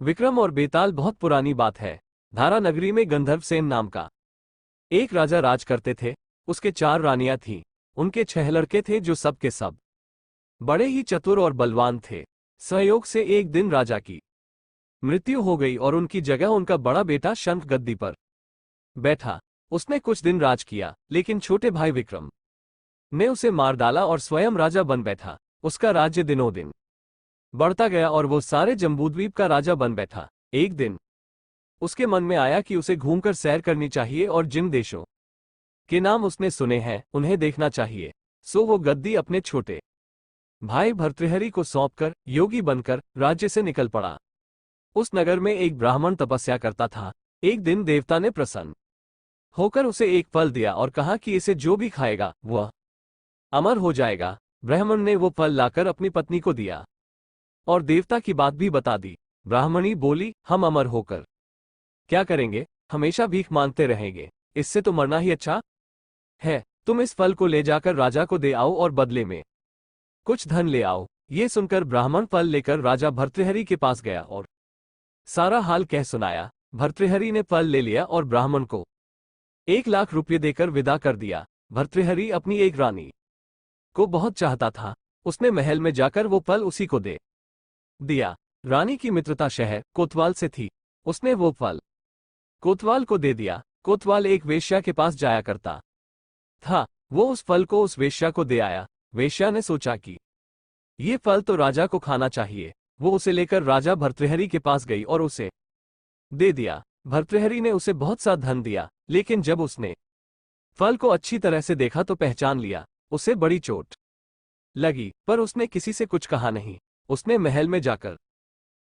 विक्रम और बेताल बहुत पुरानी बात है। धारा नगरी में गंधर्व सेन नाम का एक राजा राज करते थे। उसके 4 रानियां थीं। उनके 6 लड़के थे जो सब के सब बड़े ही चतुर और बलवान थे। सहयोग से एक दिन राजा की मृत्यु हो गई और उनकी जगह उनका बड़ा बेटा शंख गद्दी पर बैठा। उसने कुछ दिन राज किया, लेकिन छोटे भाई विक्रम ने उसे मार डाला और स्वयं राजा बन बैठा। उसका राज्य दिनों दिन बढ़ता गया और वो सारे जम्बूद्वीप का राजा बन बैठा। एक दिन उसके मन में आया कि उसे घूमकर सैर करनी चाहिए और जिन देशों के नाम उसने सुने हैं उन्हें देखना चाहिए। सो वो गद्दी अपने छोटे भाई भर्तृहरि को सौंपकर योगी बनकर राज्य से निकल पड़ा। उस नगर में एक ब्राह्मण तपस्या करता था। एक दिन देवता ने प्रसन्न होकर उसे एक फल दिया और कहा कि इसे जो भी खाएगा वह अमर हो जाएगा। ब्राह्मण ने वो फल लाकर अपनी पत्नी को दिया और देवता की बात भी बता दी। ब्राह्मणी बोली, हम अमर होकर क्या करेंगे, हमेशा भीख मांगते रहेंगे, इससे तो मरना ही अच्छा है। तुम इस फल को ले जाकर राजा को दे आओ और बदले में कुछ धन ले आओ। ये सुनकर ब्राह्मण फल लेकर राजा भर्तृहरि के पास गया और सारा हाल कह सुनाया। भर्तृहरि ने फल ले लिया और ब्राह्मण को 1,00,000 रुपये देकर विदा कर दिया। भर्तृहरि अपनी एक रानी को बहुत चाहता था। उसने महल में जाकर वो फल उसी को दे दिया। रानी की मित्रता शहर कोतवाल से थी। उसने वो फल कोतवाल को दे दिया। कोतवाल एक वेश्या के पास जाया करता था। वो उस फल को उस वेश्या को दे आया। वेश्या ने सोचा कि ये फल तो राजा को खाना चाहिए। वो उसे लेकर राजा भर्तृहरि के पास गई और उसे दे दिया। भर्तृहरि ने उसे बहुत सा धन दिया, लेकिन जब उसने फल को अच्छी तरह से देखा तो पहचान लिया। उसे बड़ी चोट लगी, पर उसने किसी से कुछ कहा नहीं। उसने महल में जाकर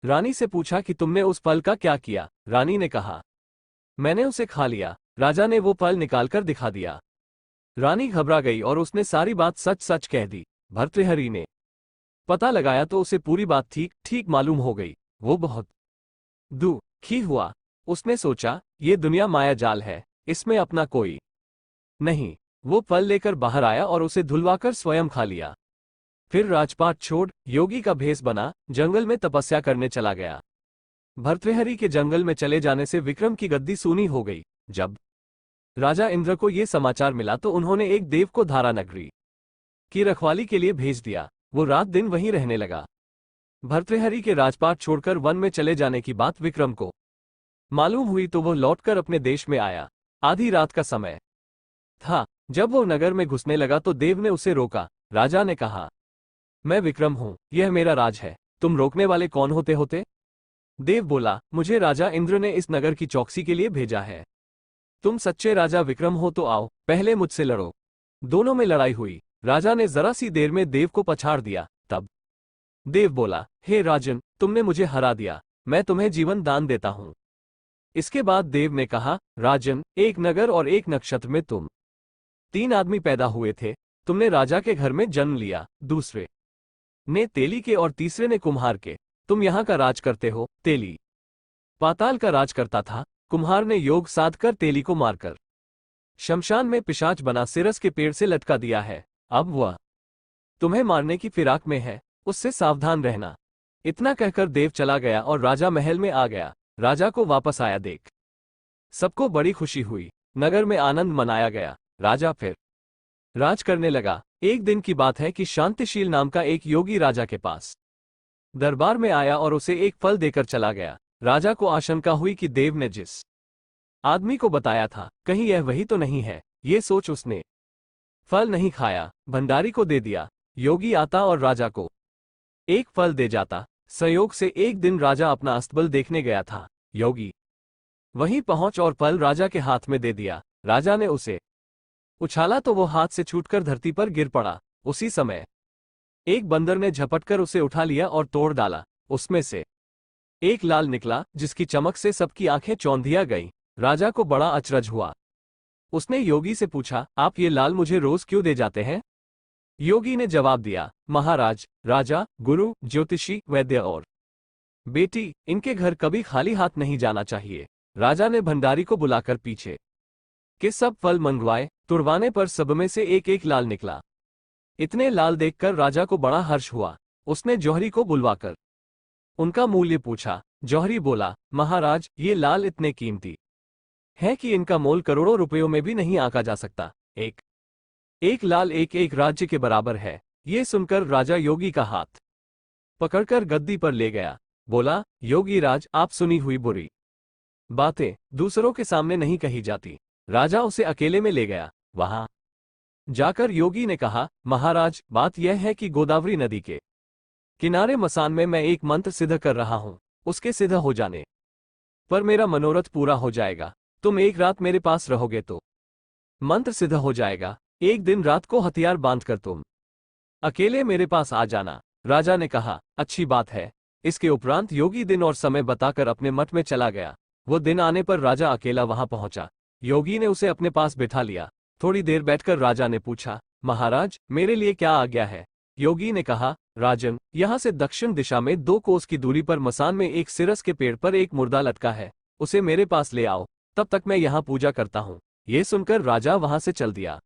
रानी से पूछा कि तुमने उस फल का क्या किया। रानी ने कहा, मैंने उसे खा लिया। राजा ने वो फल निकालकर दिखा दिया। रानी घबरा गई और उसने सारी बात सच सच कह दी। भर्तृहरि ने पता लगाया तो उसे पूरी बात ठीक ठीक मालूम हो गई। वो बहुत दुखी हुआ। उसने सोचा, ये दुनिया माया जाल है, इसमें अपना कोई नहीं। वो फल लेकर बाहर आया और उसे धुलवाकर स्वयं खा लिया। फिर राजपाट छोड़ योगी का भेष बना जंगल में तपस्या करने चला गया। भर्तृहरि के जंगल में चले जाने से विक्रम की गद्दी सूनी हो गई। जब राजा इंद्र को ये समाचार मिला तो उन्होंने एक देव को धारा नगरी की रखवाली के लिए भेज दिया। वो रात दिन वहीं रहने लगा। भर्तृहरि के राजपाट छोड़कर वन में चले जाने की बात विक्रम को मालूम हुई तो वो लौटकर अपने देश में आया। आधी रात का समय था। जब वो नगर में घुसने लगा तो देव ने उसे रोका। राजा ने कहा, मैं विक्रम हूं, यह मेरा राज है, तुम रोकने वाले कौन होते? देव बोला, मुझे राजा इंद्र ने इस नगर की चौकसी के लिए भेजा है। तुम सच्चे राजा विक्रम हो तो आओ, पहले मुझसे लड़ो। दोनों में लड़ाई हुई। राजा ने जरा सी देर में देव को पछाड़ दिया। तब देव बोला, हे राजन, तुमने मुझे हरा दिया, मैं तुम्हें जीवन दान देता हूं। इसके बाद देव ने कहा, राजन, एक नगर और एक नक्षत्र में तुम 3 आदमी पैदा हुए थे। तुमने राजा के घर में जन्म लिया, दूसरे ने तेली के और तीसरे ने कुम्हार के। तुम यहाँ का राज करते हो। तेली पाताल का राज करता था। कुम्हार ने योग साधकर तेली को मारकर शमशान में पिशाच बना सिरस के पेड़ से लटका दिया है। अब वह तुम्हें मारने की फिराक में है, उससे सावधान रहना। इतना कहकर देव चला गया और राजा महल में आ गया। राजा को वापस आया देख सबको बड़ी खुशी हुई। नगर में आनंद मनाया गया। राजा फिर राज करने लगा। एक दिन की बात है कि शांतिशील नाम का एक योगी राजा के पास दरबार में आया और उसे एक फल देकर चला गया। राजा को आशंका हुई कि देव ने जिस आदमी को बताया था, कहीं यह वही तो नहीं है। ये सोच उसने फल नहीं खाया, भंडारी को दे दिया। योगी आता और राजा को एक फल दे जाता। संयोग से एक दिन राजा अपना अस्तबल देखने गया था। योगी वहीं पहुंच और फल राजा के हाथ में दे दिया। राजा ने उसे उछाला तो वो हाथ से छूटकर धरती पर गिर पड़ा। उसी समय एक बंदर ने झपटकर उसे उठा लिया और तोड़ डाला। उसमें से एक लाल निकला, जिसकी चमक से सबकी आंखें चौंधिया गईं। राजा को बड़ा अचरज हुआ। उसने योगी से पूछा, आप ये लाल मुझे रोज क्यों दे जाते हैं? योगी ने जवाब दिया, महाराज, राजा, गुरु, ज्योतिषी, वैद्य और बेटी, इनके घर कभी खाली हाथ नहीं जाना चाहिए। राजा ने भंडारी को बुलाकर पीछे के सब फल मंगवाए। तुड़वाने पर सब में से एक एक लाल निकला। इतने लाल देखकर राजा को बड़ा हर्ष हुआ। उसने जौहरी को बुलवाकर उनका मूल्य पूछा। जौहरी बोला, महाराज, ये लाल इतने कीमती है कि इनका मोल करोड़ों रुपयों में भी नहीं आंका जा सकता। एक एक लाल एक एक राज्य के बराबर है। ये सुनकर राजा योगी का हाथ पकड़कर गद्दी पर ले गया। बोला, योगी राज, आप सुनी हुई बुरी बातें दूसरों के सामने नहीं कही जाती। राजा उसे अकेले में ले गया। वहां जाकर योगी ने कहा, महाराज, बात यह है कि गोदावरी नदी के किनारे मसान में मैं एक मंत्र सिद्ध कर रहा हूं। उसके सिद्ध हो जाने पर मेरा मनोरथ पूरा हो जाएगा। तुम एक रात मेरे पास रहोगे तो मंत्र सिद्ध हो जाएगा। एक दिन रात को हथियार बांधकर तुम अकेले मेरे पास आ जाना। राजा ने कहा, अच्छी बात है। इसके उपरांत योगी दिन और समय बताकर अपने मठ में चला गया। वो दिन आने पर राजा अकेला वहां पहुंचा। योगी ने उसे अपने पास बिठा लिया। थोड़ी देर बैठकर राजा ने पूछा, महाराज, मेरे लिए क्या आज्ञा है? योगी ने कहा, राजन, यहां से दक्षिण दिशा में 2 कोस की दूरी पर मसान में एक सिरस के पेड़ पर एक मुर्दा लटका है। उसे मेरे पास ले आओ, तब तक मैं यहां पूजा करता हूं। ये सुनकर राजा वहां से चल दिया।